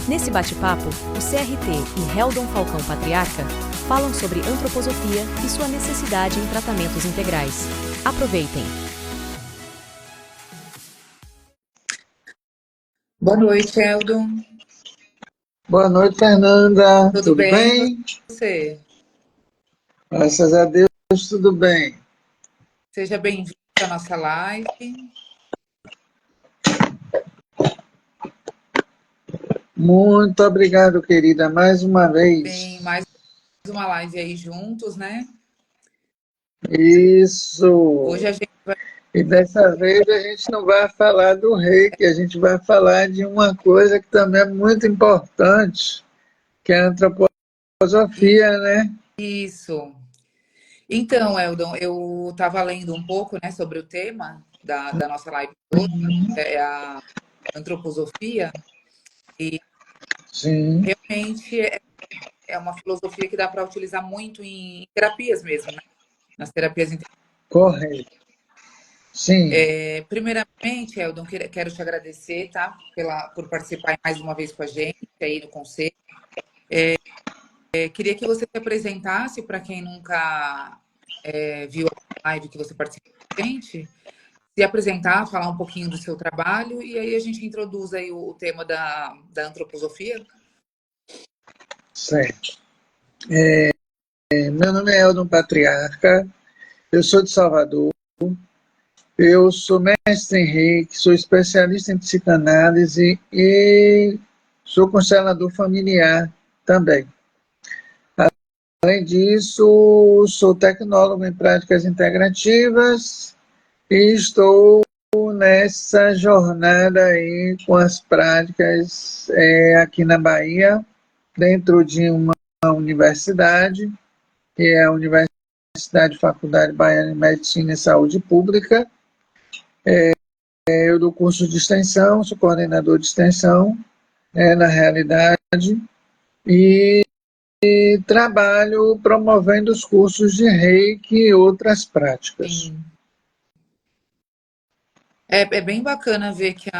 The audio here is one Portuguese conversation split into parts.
Nesse bate-papo, o CRT e Heldon Falcão Patriarca falam sobre antroposofia e sua necessidade em tratamentos integrais. Aproveitem! Boa noite, Heldon. Boa noite, Fernanda. Tudo bem? bem? Você? Graças a Deus, tudo bem. Seja bem-vindo à nossa live. Muito obrigado, querida, mais uma vez. Tem mais uma live aí juntos, né? Isso. Hoje a gente vai... E dessa vez a gente não vai falar do reiki, a gente vai falar de uma coisa que também é muito importante, que é a antroposofia, né? Isso. Então, Heldon, eu estava lendo um pouco, né, sobre o tema da nossa live de hoje, é a antroposofia, e Sim, realmente é uma filosofia que dá para utilizar muito em terapias mesmo, né? Nas terapias correto. Sim, primeiramente, Eldon, quero te agradecer, tá? Por participar mais uma vez com a gente aí no conselho. Queria que você se apresentasse para quem nunca viu a live que você participa com a gente, se apresentar, falar um pouquinho do seu trabalho e aí a gente introduz aí o tema da antroposofia. certo. Meu nome é Heldon Patriarca, eu sou de Salvador. Eu sou mestre em Reiki, sou especialista em psicanálise e sou constelador familiar também. Além disso, sou tecnólogo em práticas integrativas e estou nessa jornada aí com as práticas aqui na Bahia, dentro de uma universidade, que é a Universidade Faculdade Baiana de Medicina e Saúde Pública. Eu dou curso de extensão, sou coordenador de extensão, na realidade, e trabalho promovendo os cursos de Reiki e outras práticas. Sim. É bem bacana ver que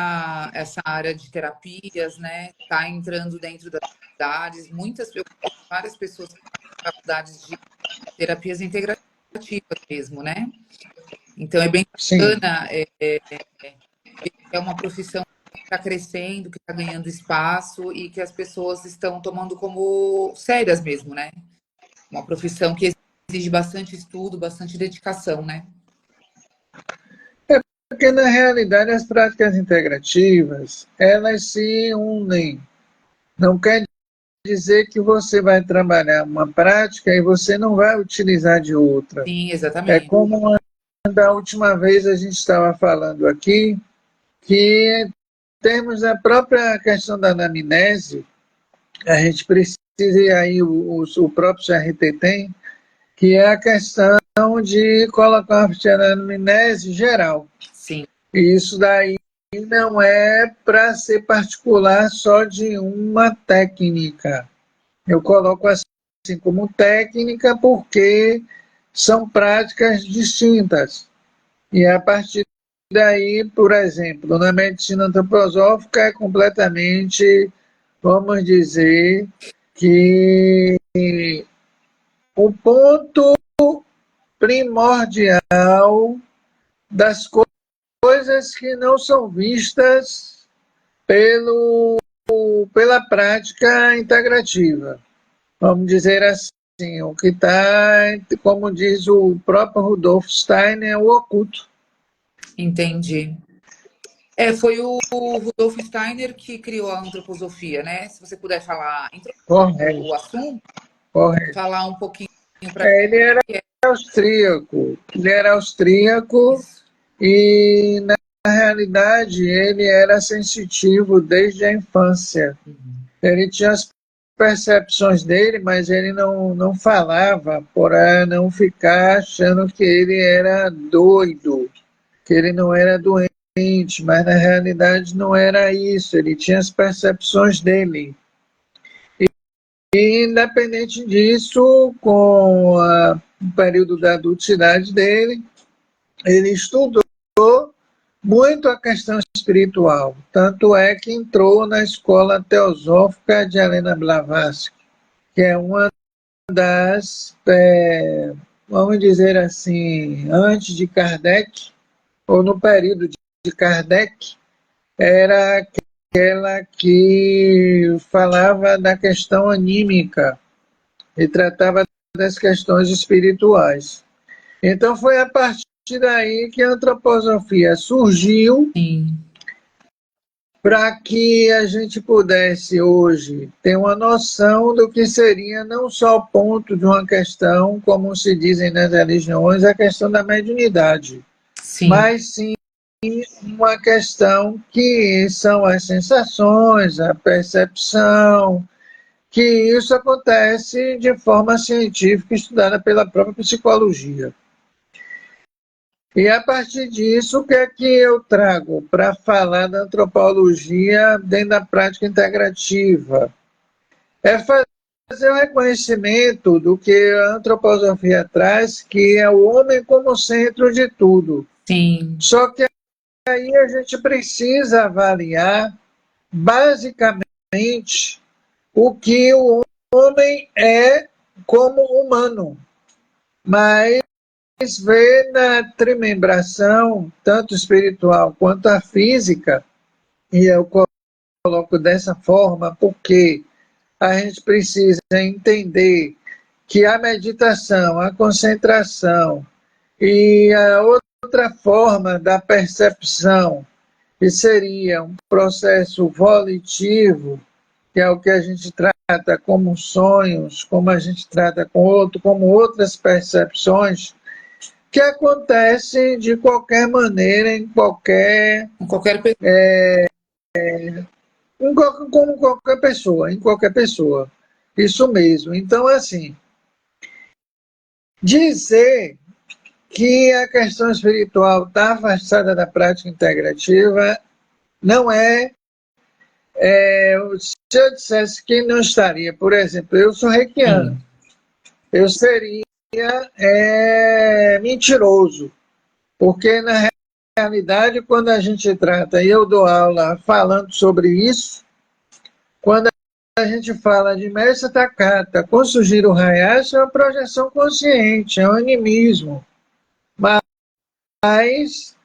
essa área de terapias, né, está entrando dentro das faculdades. Várias pessoas que fazem faculdades de terapias integrativas mesmo, né? Então é bem Sim, bacana, é uma profissão que está crescendo, que está ganhando espaço e que as pessoas estão tomando como sérias mesmo, né? Uma profissão que exige bastante estudo, bastante dedicação, né? porque na realidade as práticas integrativas, elas se unem. Não quer dizer que você vai trabalhar uma prática e você não vai utilizar de outra. Sim, É exatamente. como da última vez a gente estava falando aqui, que temos a própria questão da anamnese, a gente precisa, e aí o próprio CRT tem, que é a questão de colocar uma ficha na anamnese geral. Sim. E isso daí não é para ser particular só de uma técnica. Eu coloco assim como técnica porque são práticas distintas. E a partir daí, por exemplo, na medicina antroposófica é completamente, vamos dizer, que o ponto primordial das coisas que não são vistas pela prática integrativa. Vamos dizer assim, o que está, como diz o próprio Rudolf Steiner, é o oculto. Entendi. Foi o Rudolf Steiner que criou a antroposofia, né? Se você puder falar, introduzir o Correto, assunto, correto. falar um pouquinho para Ele era que é austríaco. Ele era austríaco isso. e, na realidade, ele era sensitivo desde a infância. Uhum. Ele tinha as percepções dele, mas ele não falava para não ficar achando que ele era doido, que ele não era doente, mas na realidade não era isso. Ele tinha as percepções dele. E, independente disso, com o período da adultidade dele, ele estudou muito a questão espiritual. Tanto é que entrou na Escola Teosófica de Helena Blavatsky, que é uma das, vamos dizer assim, antes de Kardec, ou no período de Kardec, era aquela que falava da questão anímica e tratava das questões espirituais. Então foi a partir daí que a antroposofia surgiu, para que a gente pudesse hoje ter uma noção do que seria não só o ponto de uma questão, como se dizem nas religiões, a questão da mediunidade, mas sim uma questão que são as sensações, a percepção, que isso acontece de forma científica, estudada pela própria psicologia. E a partir disso, o que é que eu trago para falar da antropologia dentro da prática integrativa? É fazer o reconhecimento do que a antroposofia traz, que é o homem como centro de tudo. Sim. Só que aí a gente precisa avaliar, basicamente, o que o homem é como humano. Mas vê na trimembração, tanto espiritual quanto a física, e eu coloco dessa forma porque a gente precisa entender que a meditação, a concentração e a outra forma da percepção, que seria um processo volitivo, que é o que a gente trata como sonhos, como a gente trata como outras percepções, que acontece de qualquer maneira, em qualquer como qualquer pessoa. Isso mesmo. Então, assim, dizer que a questão espiritual está afastada da prática integrativa não se eu dissesse que não estaria, por exemplo, eu sou reikiano, eu seria mentiroso, porque na realidade, quando a gente trata, e eu dou aula falando sobre isso, quando a gente fala de Mestre Takata com Sujiro Hayashi, é uma projeção consciente, é um animismo. Mas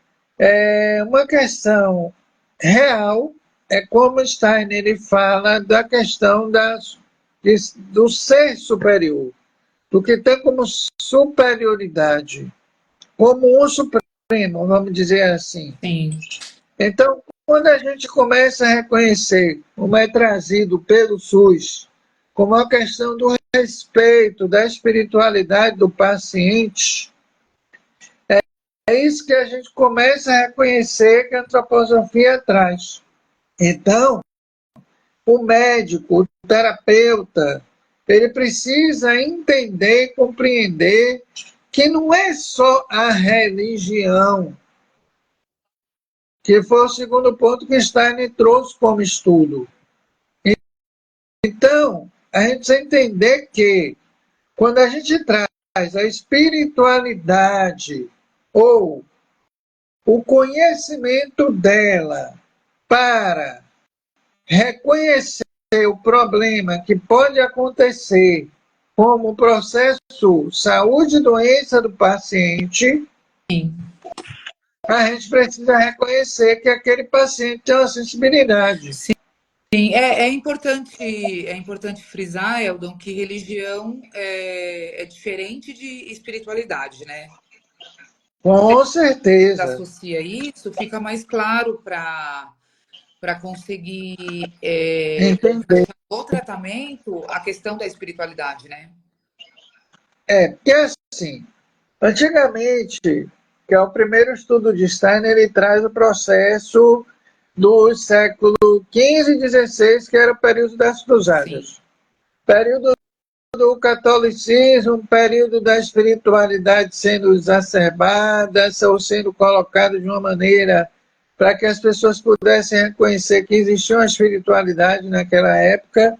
uma questão real é como Steiner ele fala da questão do ser superior, do que tem como superioridade, como um supremo, vamos dizer assim. Sim. Então, quando a gente começa a reconhecer, como é trazido pelo SUS, como a questão do respeito, da espiritualidade do paciente, é isso que a gente começa a reconhecer que a antroposofia traz. Então, o médico, o terapeuta, ele precisa entender e compreender que não é só a religião, que foi o segundo ponto que Steiner trouxe como estudo. Então, a gente precisa entender que quando a gente traz a espiritualidade ou o conhecimento dela para reconhecer o problema que pode acontecer como processo saúde e doença do paciente, Sim. a gente precisa reconhecer que aquele paciente tem uma sensibilidade. Sim. É importante frisar, Eldon, que religião é diferente de espiritualidade, né? Com certeza. Associa isso, fica mais claro para conseguir entender o tratamento a questão da espiritualidade, né? Porque assim, antigamente, que é o primeiro estudo de Steiner, ele traz o processo do século XV e XVI, que era o período das cruzadas. Sim. Período do catolicismo, período da espiritualidade sendo exacerbada, ou sendo colocada de uma maneira para que as pessoas pudessem reconhecer que existia uma espiritualidade naquela época,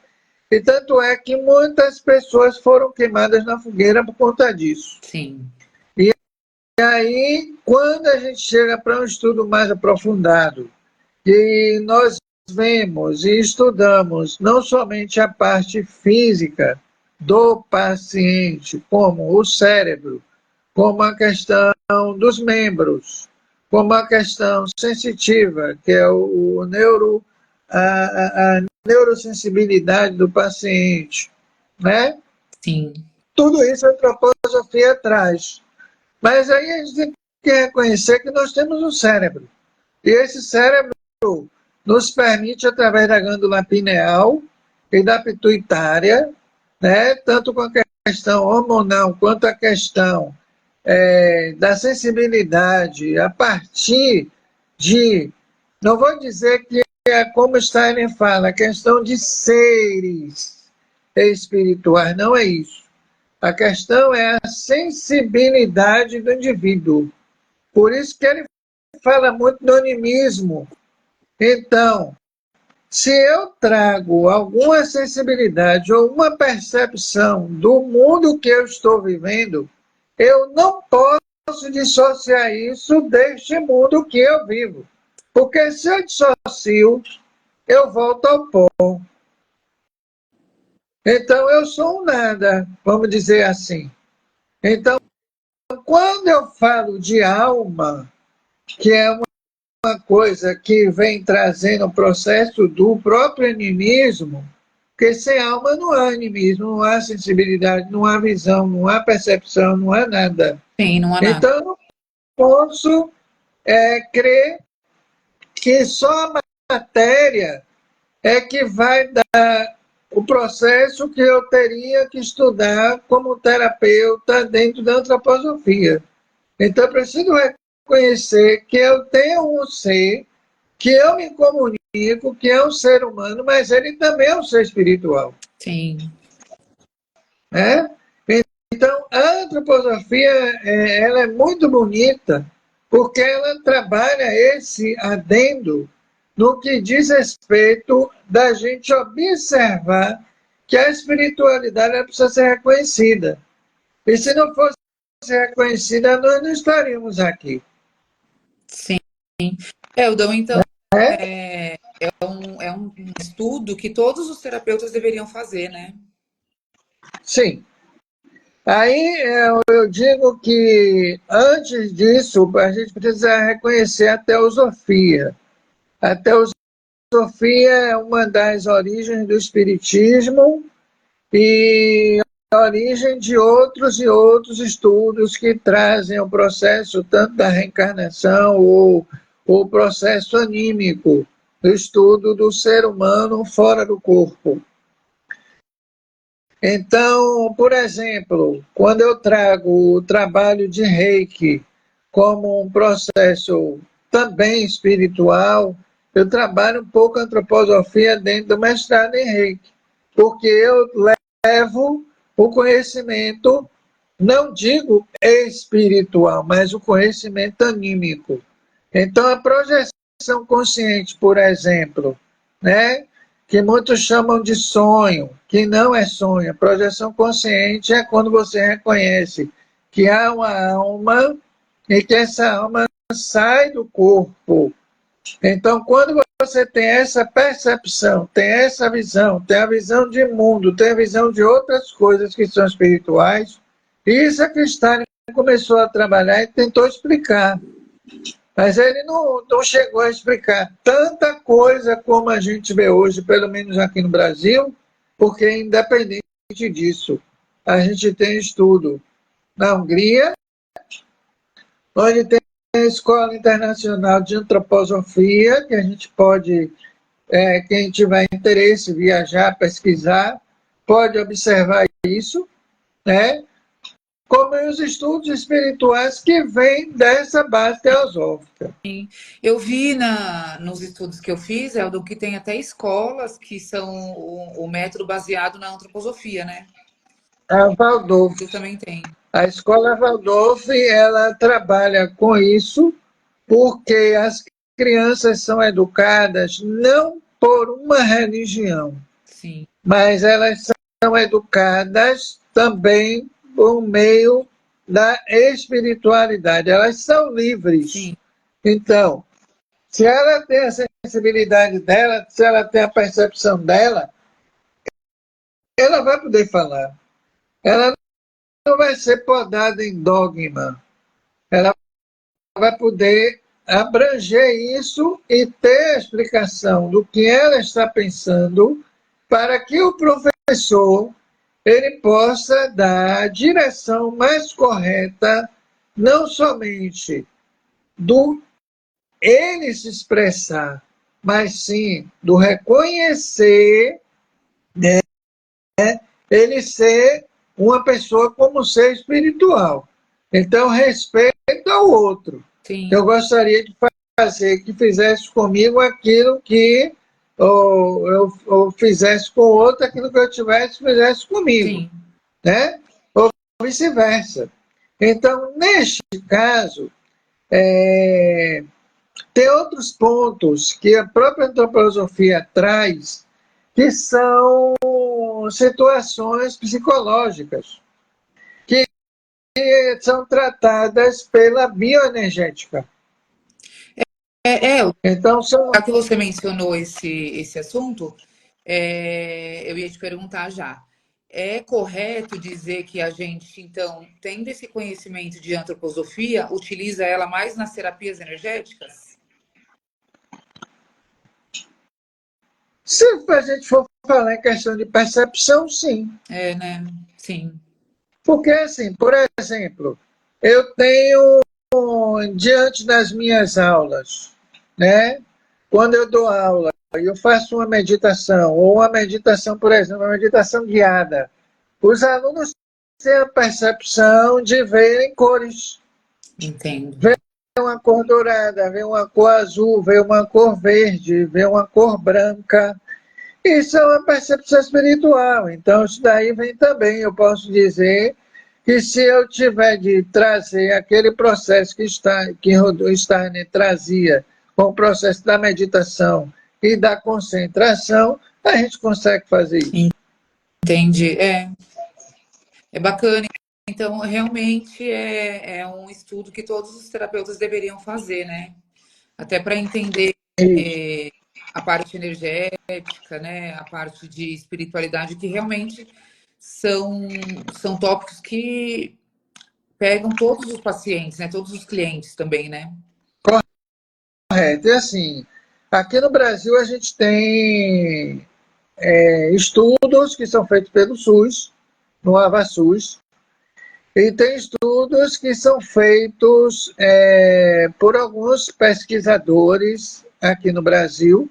e tanto é que muitas pessoas foram queimadas na fogueira por conta disso. Sim. aí, quando a gente chega para um estudo mais aprofundado, e nós vemos e estudamos não somente a parte física do paciente, como o cérebro, como a questão dos membros, como a questão sensitiva, que é a neurosensibilidade do paciente, né? Sim. Tudo isso a antroposofia traz. Mas aí a gente tem que reconhecer que nós temos um cérebro. E esse cérebro nos permite, através da glândula pineal e da pituitária, né, tanto com a questão hormonal quanto a questão da sensibilidade, a partir de, não vou dizer que é como Steiner fala, a questão de seres espirituais, não é isso. A questão é a sensibilidade do indivíduo. Por isso que ele fala muito do animismo. Então, se eu trago alguma sensibilidade ou uma percepção do mundo que eu estou vivendo, eu não posso dissociar isso deste mundo que eu vivo. Porque se eu dissocio, eu volto ao pó. Então, eu sou um nada, vamos dizer assim. Então, quando eu falo de alma, que é uma coisa que vem trazendo o processo do próprio animismo, porque sem alma não há animismo, não há sensibilidade, não há visão, não há percepção, não há nada. Sim, não há nada. Então, eu não posso crer que só a matéria é que vai dar o processo que eu teria que estudar como terapeuta dentro da antroposofia. Então, eu preciso reconhecer que eu tenho um ser, que eu me comunico, que é um ser humano, mas ele também é um ser espiritual. Sim. Né? Então, a antroposofia ela é muito bonita, porque ela trabalha esse adendo no que diz respeito da gente observar que a espiritualidade ela precisa ser reconhecida. E se não fosse reconhecida, nós não estaríamos aqui. Sim. Eldon, então, é um estudo que todos os terapeutas deveriam fazer, né? Sim. Aí eu digo que, antes disso, a gente precisa reconhecer a teosofia. A teosofia é uma das origens do espiritismo e a origem de outros e outros estudos que trazem o processo tanto da reencarnação ou o processo anímico, do estudo do ser humano fora do corpo. Então, por exemplo, quando eu trago o trabalho de Reiki como um processo também espiritual, eu trabalho um pouco a antroposofia dentro do mestrado em Reiki, porque eu levo o conhecimento, não digo espiritual, mas o conhecimento anímico. Então, a projeção consciente, por exemplo, né, que muitos chamam de sonho, que não é sonho. A projeção consciente é quando você reconhece que há uma alma e que essa alma sai do corpo. Então, quando você tem essa percepção, tem essa visão, tem a visão de mundo, tem a visão de outras coisas que são espirituais, isso é que Steiner começou a trabalhar e tentou explicar. Mas ele não chegou a explicar tanta coisa como a gente vê hoje, pelo menos aqui no Brasil, porque independente disso, a gente tem estudo na Hungria, onde tem a Escola Internacional de Antroposofia, que a gente pode, quem tiver interesse, viajar, pesquisar, pode observar isso, né? Como os estudos espirituais que vêm dessa base teosófica. Sim. Eu vi nos estudos que eu fiz, Eldon, que tem até escolas que são o método baseado na antroposofia, né? A Waldorf. Eu também tenho. A escola Waldorf, ela trabalha com isso porque as crianças são educadas não por uma religião, Sim. mas elas são educadas também por meio da espiritualidade, elas são livres. Sim. Então, se ela tem a sensibilidade dela, se ela tem a percepção dela, ela vai poder falar. Ela não vai ser podada em dogma. Ela vai poder abranger isso e ter a explicação do que ela está pensando para que o professor ele possa dar a direção mais correta, não somente do ele se expressar, mas sim do reconhecer, né, ele ser uma pessoa como ser espiritual. Então, respeito ao outro. Sim. Eu gostaria de fazer que fizesse comigo aquilo que eu fizesse com o outro, aquilo que eu tivesse, fizesse comigo. Sim. Né? Ou vice-versa. Então, neste caso, tem outros pontos que a própria antroposofia traz, que são situações psicológicas, que são tratadas pela bioenergética. Então, já que você mencionou esse assunto, eu ia te perguntar já. É correto dizer que a gente, então, tendo esse conhecimento de antroposofia, utiliza ela mais nas terapias energéticas? Se a gente for falar em questão de percepção, sim. Né? Sim. Porque, assim, por exemplo, eu tenho, diante das minhas aulas, né? Quando eu dou aula, eu faço uma meditação, ou uma meditação, por exemplo, uma meditação guiada. Os alunos têm a percepção de verem cores. Entendo. Ver uma cor dourada, ver uma cor azul, ver uma cor verde, ver uma cor branca. Isso é uma percepção espiritual. Então, isso daí vem também. Eu posso dizer que se eu tiver de trazer aquele processo que o Steiner trazia, com o processo da meditação e da concentração, a gente consegue fazer isso. Entendi. É bacana. Então, realmente é um estudo que todos os terapeutas deveriam fazer, né? Até para entender a parte energética, né? A parte de espiritualidade, que realmente são tópicos que pegam todos os pacientes, né? Todos os clientes também, né? Correto. E assim, aqui no Brasil a gente tem estudos que são feitos pelo SUS, no AvaSUS, e tem estudos que são feitos por alguns pesquisadores aqui no Brasil.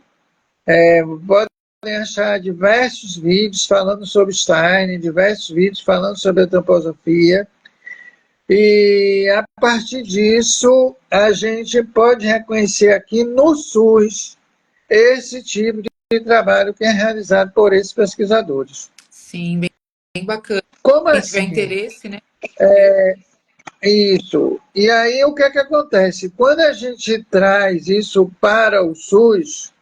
Podem achar diversos vídeos falando sobre Steiner, diversos vídeos falando sobre a antroposofia. E a partir disso, a gente pode reconhecer aqui no SUS esse tipo de trabalho que é realizado por esses pesquisadores. Sim, bem bacana. Como Quem assim? tiver interesse, né? Isso. E aí o que é que acontece? Quando a gente traz isso para o SUS,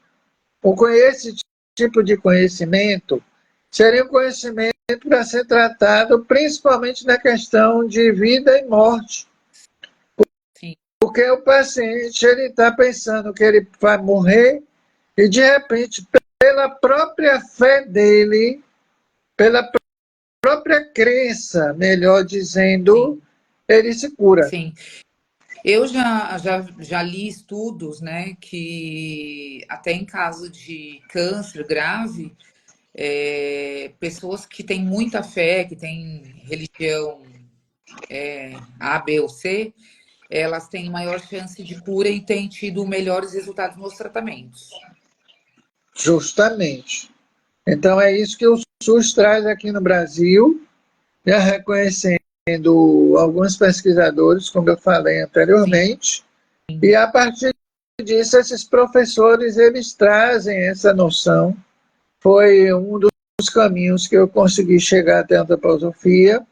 esse tipo de conhecimento seria um conhecimento para ser tratado principalmente na questão de vida e morte. Sim. Porque o paciente ele está pensando que ele vai morrer e, de repente, pela própria fé dele, pela própria crença, melhor dizendo, Sim. ele se cura. Sim. Eu já li estudos, né, que até em caso de câncer grave, pessoas que têm muita fé, que têm religião A, B ou C, elas têm maior chance de cura e têm tido melhores resultados nos tratamentos. Justamente. Então é isso que o SUS traz aqui no Brasil, já reconhecendo alguns pesquisadores, como eu falei anteriormente, Sim. E a partir disso esses professores eles trazem essa noção. Foi um dos caminhos que eu consegui chegar até a antroposofia.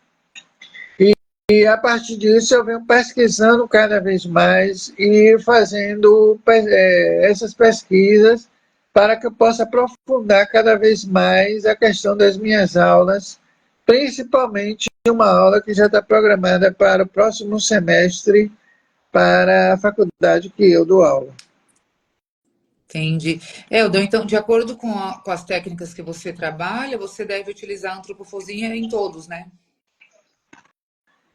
E a partir disso eu venho pesquisando cada vez mais e fazendo essas pesquisas para que eu possa aprofundar cada vez mais a questão das minhas aulas principalmente uma aula que já está programada para o próximo semestre para a faculdade que eu dou aula. Entendi. Eldon, então, de acordo com as técnicas que você trabalha, você deve utilizar a antropofosia em todos, né?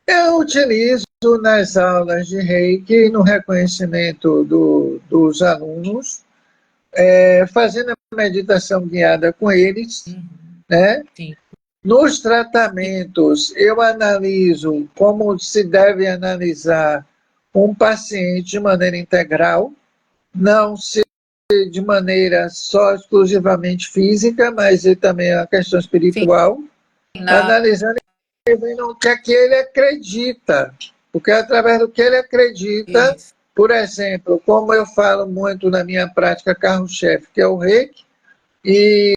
Eu utilizo nas aulas de Reiki, no reconhecimento dos alunos, fazendo a meditação guiada com eles, né? Sim, Nos tratamentos, eu analiso como se deve analisar um paciente de maneira integral, não se de maneira só exclusivamente física, mas também a questão sim. espiritual, Na, analisando no que é que ele acredita, porque é através do que ele acredita, isso, por exemplo, como eu falo muito na minha prática carro-chefe, que é o reiki, e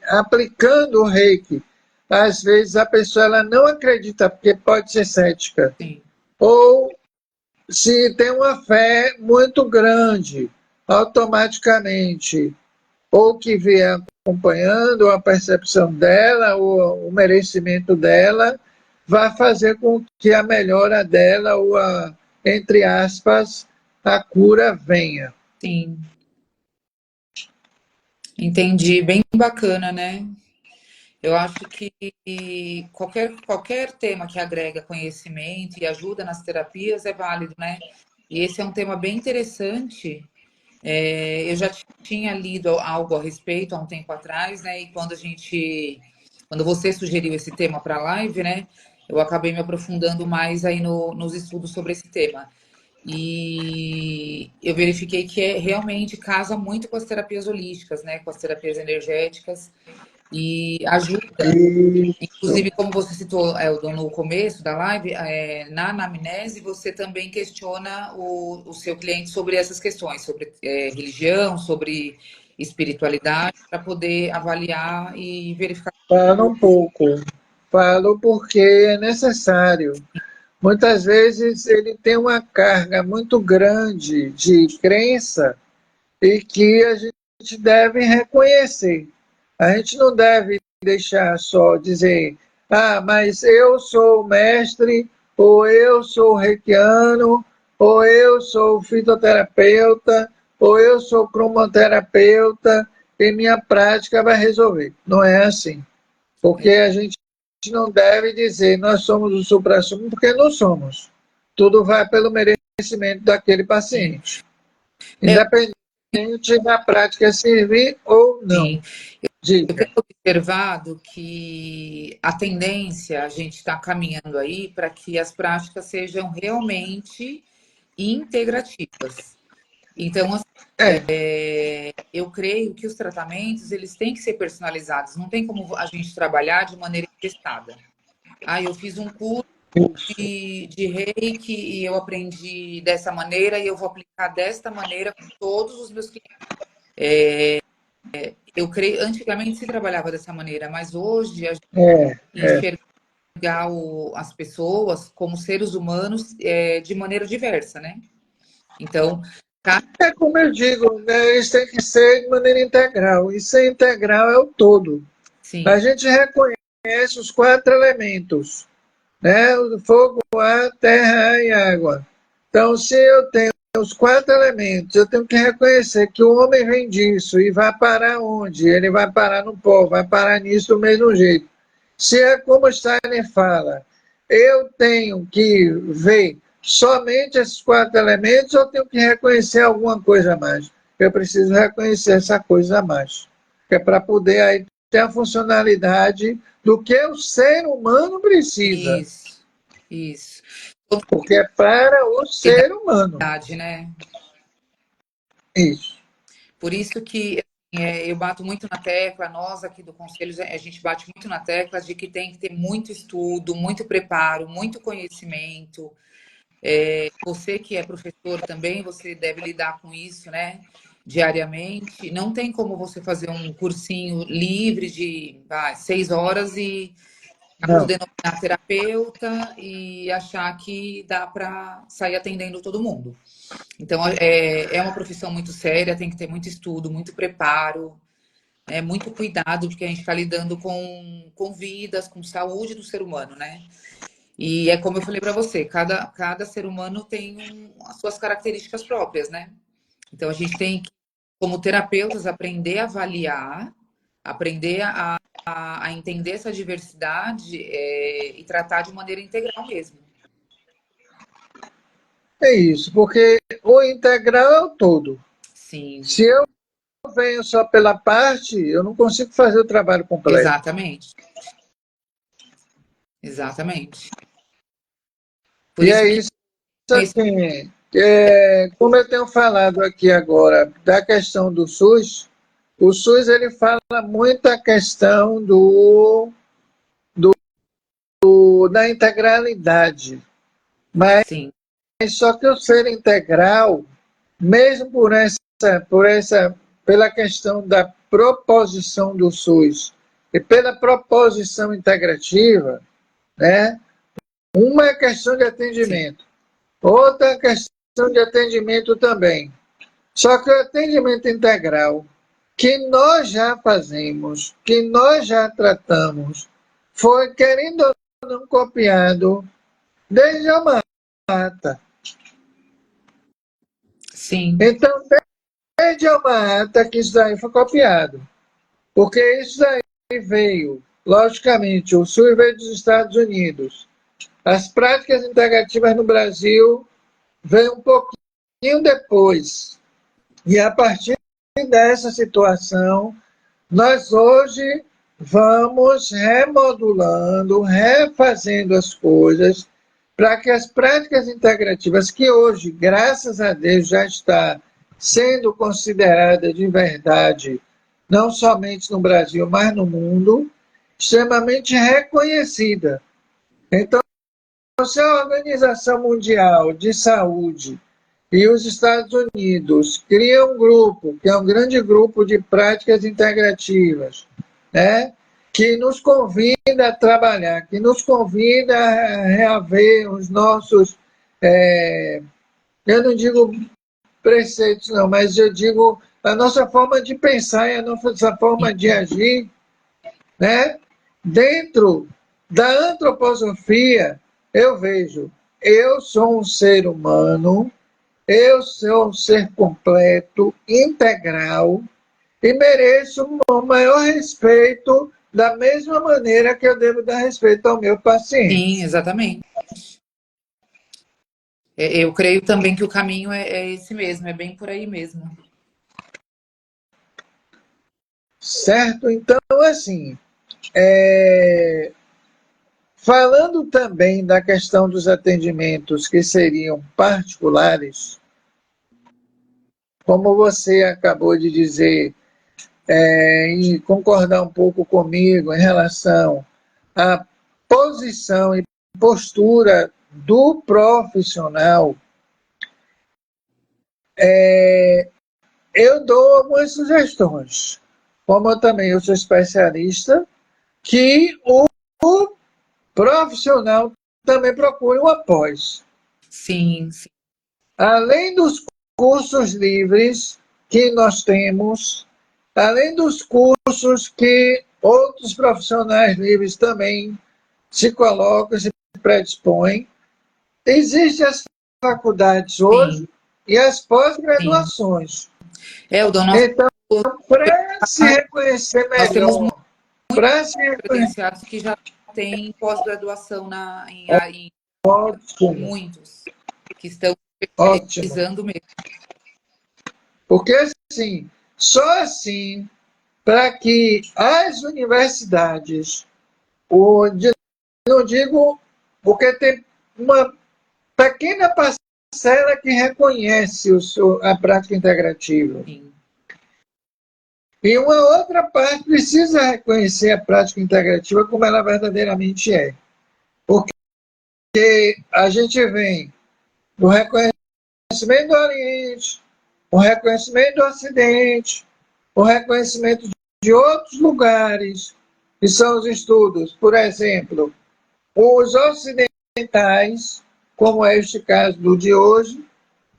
aplicando o reiki, às vezes a pessoa ela não acredita, porque pode ser cética, sim. ou se tem uma fé muito grande, automaticamente, ou que vier acompanhando a percepção dela, ou o merecimento dela, vai fazer com que a melhora dela, ou a, entre aspas, a cura venha. Sim, entendi. Bem bacana, né? Eu acho que qualquer tema que agrega conhecimento e ajuda nas terapias é válido, né? E esse é um tema bem interessante. Eu já tinha lido algo a respeito há um tempo atrás, né? E quando você sugeriu esse tema para a live, né? Eu acabei me aprofundando mais aí nos estudos sobre esse tema. E eu verifiquei que realmente casa muito com as terapias holísticas, né? Com as terapias energéticas e ajuda. Isso. Inclusive, como você citou, Eldon, no começo da live, na anamnese você também questiona o seu cliente sobre essas questões, sobre religião, sobre espiritualidade, para poder avaliar e verificar. Falo um pouco. Falo porque é necessário. Muitas vezes ele tem uma carga muito grande de crença e que a gente deve reconhecer. A gente não deve deixar só dizer, ah, mas eu sou o mestre, ou eu sou o reikiano, ou eu sou o fitoterapeuta, ou eu sou o cromoterapeuta, e minha prática vai resolver. Não é assim. Porque a gente não deve dizer nós somos o suprassumo, porque não somos. Tudo vai pelo merecimento daquele Sim, paciente. Independente da prática servir ou não. sim. Eu Diga. tenho observado que a tendência, a gente está caminhando aí para que as práticas sejam realmente integrativas. Então, assim, É, eu creio que os tratamentos eles têm que ser personalizados. Não tem como a gente trabalhar de maneira engessada. Ah, eu fiz um curso isso. de reiki e eu aprendi dessa maneira e eu vou aplicar desta maneira com todos os meus clientes. Eu creio, antigamente se trabalhava dessa maneira, mas hoje a gente É, é. enxergar as pessoas como seres humanos de maneira diversa, né? Então, cada, É como eu digo, né, isso tem que ser de maneira integral. E ser integral é o todo. sim, A gente reconhece os quatro elementos, né? O fogo, ar, terra e água. Então, se eu tenho os quatro elementos, eu tenho que reconhecer que o homem vem disso e vai parar onde? Ele vai parar no pó, vai parar nisso do mesmo jeito. Se é como Steiner fala, eu tenho que ver somente esses quatro elementos ou eu tenho que reconhecer alguma coisa a mais? Eu preciso reconhecer essa coisa a mais, que é para poder aí ter a funcionalidade do que o ser humano precisa, isso, isso. porque é para o ser humano. Idade, né? Isso. Por isso que eu bato muito na tecla, nós aqui do Conselho, a gente bate muito na tecla de que tem que ter muito estudo, muito preparo, muito conhecimento. Você que é professor também, você deve lidar com isso, né? Diariamente. Não tem como você fazer um cursinho livre de 6 horas e Não. autodenominar terapeuta e achar que dá para sair atendendo todo mundo. Então, é uma profissão muito séria, tem que ter muito estudo, muito preparo. É muito cuidado, porque a gente está lidando com vidas, com saúde do ser humano, né? E é como eu falei para você, cada ser humano tem as suas características próprias, né? Então a gente tem que, como terapeutas, aprender a avaliar, aprender a entender essa diversidade e tratar de maneira integral mesmo. É isso, porque o integral é o todo. Sim, Se eu venho só pela parte, eu não consigo fazer o trabalho completo. exatamente. Exatamente. Por E isso é que isso, assim, como eu tenho falado aqui agora da questão do SUS, o SUS ele fala muito a questão da integralidade, mas sim, só que o ser integral, mesmo pela questão da proposição do SUS e pela proposição integrativa, né? Uma é questão de sim, atendimento, outra é questão de atendimento também. Só que o atendimento integral, que nós já fazemos, que nós já tratamos, foi, querendo ou não, copiado desde a mata. sim, Então, desde a mata que isso daí foi copiado. Porque isso daí veio, logicamente, o SUS veio dos Estados Unidos. As práticas integrativas no Brasil veio um pouquinho depois. E a partir dessa situação, nós hoje vamos remodulando, refazendo as coisas para que as práticas integrativas, que hoje, graças a Deus, já está sendo considerada de verdade, não somente no Brasil, mas no mundo, extremamente reconhecida. Então, se a Organização Mundial de Saúde e os Estados Unidos criam um grupo, que é um grande grupo de práticas integrativas, né? Que nos convida a trabalhar, que nos convida a reaver os nossos, eu não digo preceitos, não, mas eu digo a nossa forma de pensar e a nossa forma de agir, né? Dentro da antroposofia, eu vejo, eu sou um ser humano, eu sou um ser completo, integral, e mereço o maior respeito da mesma maneira que eu devo dar respeito ao meu sim, paciente. exatamente. Eu creio também que o caminho é esse mesmo, é bem por aí mesmo. Certo? Então, assim, falando também da questão dos atendimentos que seriam particulares, como você acabou de dizer, e concordar um pouco comigo em relação à posição e postura do profissional, eu dou algumas sugestões. Como eu sou especialista, que o profissional também procure um após. Sim, sim, Além dos cursos livres que nós temos, além dos cursos que outros profissionais livres também se colocam, se predispõem, existem as faculdades sim, hoje e as sim. pós-graduações. O do nosso, Então, para se reconhecer nós temos melhor, para se reconhecer, credenciados que já têm pós-graduação em ótimo, muitos, que estão ótimo. especializando mesmo. Porque assim, só assim, para que as universidades, não digo, porque tem uma pequena parcela que reconhece a prática integrativa. Sim, E uma outra parte precisa reconhecer a prática integrativa como ela verdadeiramente é. Porque a gente vem do reconhecimento do Oriente, o reconhecimento do Ocidente, o reconhecimento de outros lugares, que são os estudos, por exemplo, os ocidentais, como é este caso do de hoje,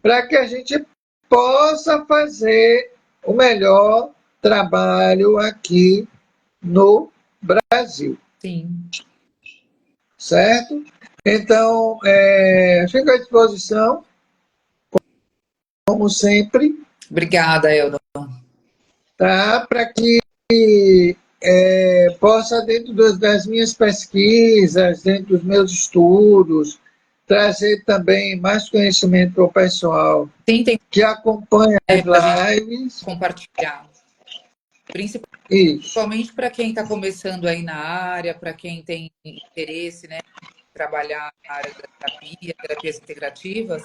para que a gente possa fazer o melhor trabalho aqui no Brasil. Sim. Certo? Então, fico à disposição, como sempre. Obrigada, Eldon. Tá? Para que possa, dentro das minhas pesquisas, dentro dos meus estudos, trazer também mais conhecimento para o pessoal Sim, tem que acompanha as pra lives. compartilhar. Isso. Principalmente para quem está começando aí na área, para quem tem interesse, né, em trabalhar na área da terapia, terapias integrativas.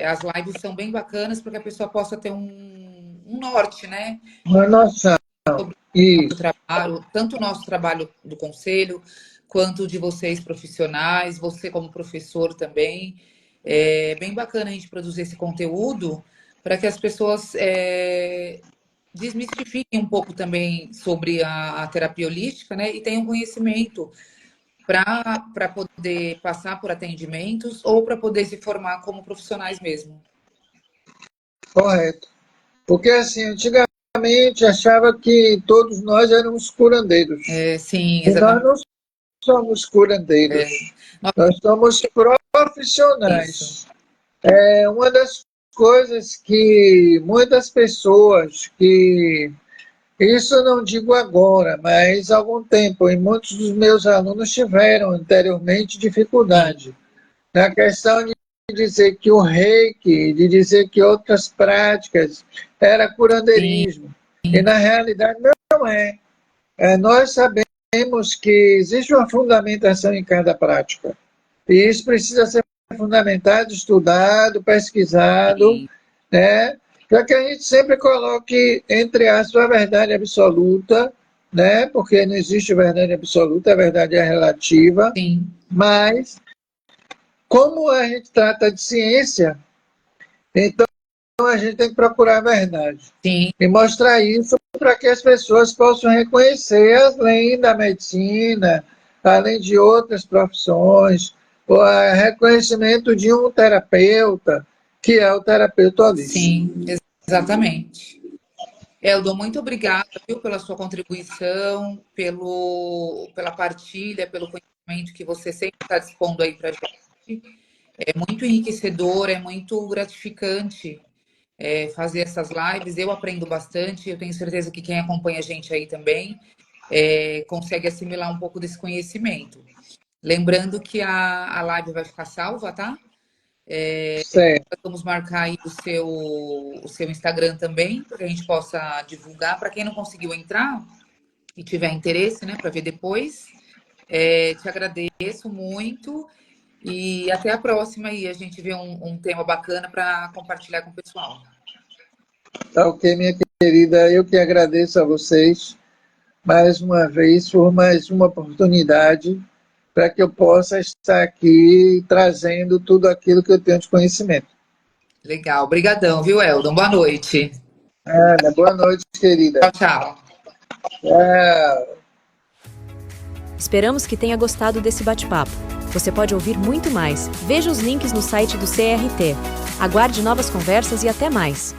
As lives são bem bacanas para que a pessoa possa ter um norte, né? Uma noção. Sobre o Isso. trabalho, tanto o nosso trabalho do conselho, quanto de vocês profissionais, você como professor também. É bem bacana a gente produzir esse conteúdo para que as pessoas desmistifiquem um pouco também sobre a terapia holística, né? E tenham conhecimento para poder passar por atendimentos ou para poder se formar como profissionais mesmo. Correto. Porque, assim, antigamente achava que todos nós éramos curandeiros. Sim, E nós exatamente. não somos curandeiros. Nós somos profissionais. Isso. Uma das coisas que muitas pessoas isso eu não digo agora, mas há algum tempo, e muitos dos meus alunos tiveram anteriormente dificuldade na questão de dizer que o reiki, de dizer que outras práticas era curandeirismo. E na realidade não é. Nós sabemos que existe uma fundamentação em cada prática. E isso precisa ser fundamentado, estudado, pesquisado, Sim. né? Para que a gente sempre coloque, entre aspas, a verdade absoluta, né? Porque não existe verdade absoluta, a verdade é relativa. Sim. Mas, como a gente trata de ciência, então a gente tem que procurar a verdade. Sim. E mostrar isso para que as pessoas possam reconhecer, além da medicina, além de outras profissões, o reconhecimento de um terapeuta, que é o terapeuta holístico. Sim, exatamente. Eldon, muito obrigada, viu, pela sua contribuição, pela partilha, pelo conhecimento que você sempre está dispondo aí para a gente. É muito enriquecedor, é muito gratificante fazer essas lives. Eu aprendo bastante, eu tenho certeza que quem acompanha a gente aí também consegue assimilar um pouco desse conhecimento. Lembrando que a live vai ficar salva, tá? Certo. Vamos marcar aí o seu Instagram também, para que a gente possa divulgar. Para quem não conseguiu entrar e tiver interesse, né, para ver depois, te agradeço muito e até a próxima aí. A gente vê um tema bacana para compartilhar com o pessoal. Tá ok, minha querida. Eu que agradeço a vocês mais uma vez por mais uma oportunidade para que eu possa estar aqui trazendo tudo aquilo que eu tenho de conhecimento. Legal. Obrigadão, viu, Eldon? Boa noite. Boa noite, querida. Tchau, tchau. Tchau. Esperamos que tenha gostado desse bate-papo. Você pode ouvir muito mais. Veja os links no site do CRT. Aguarde novas conversas e até mais.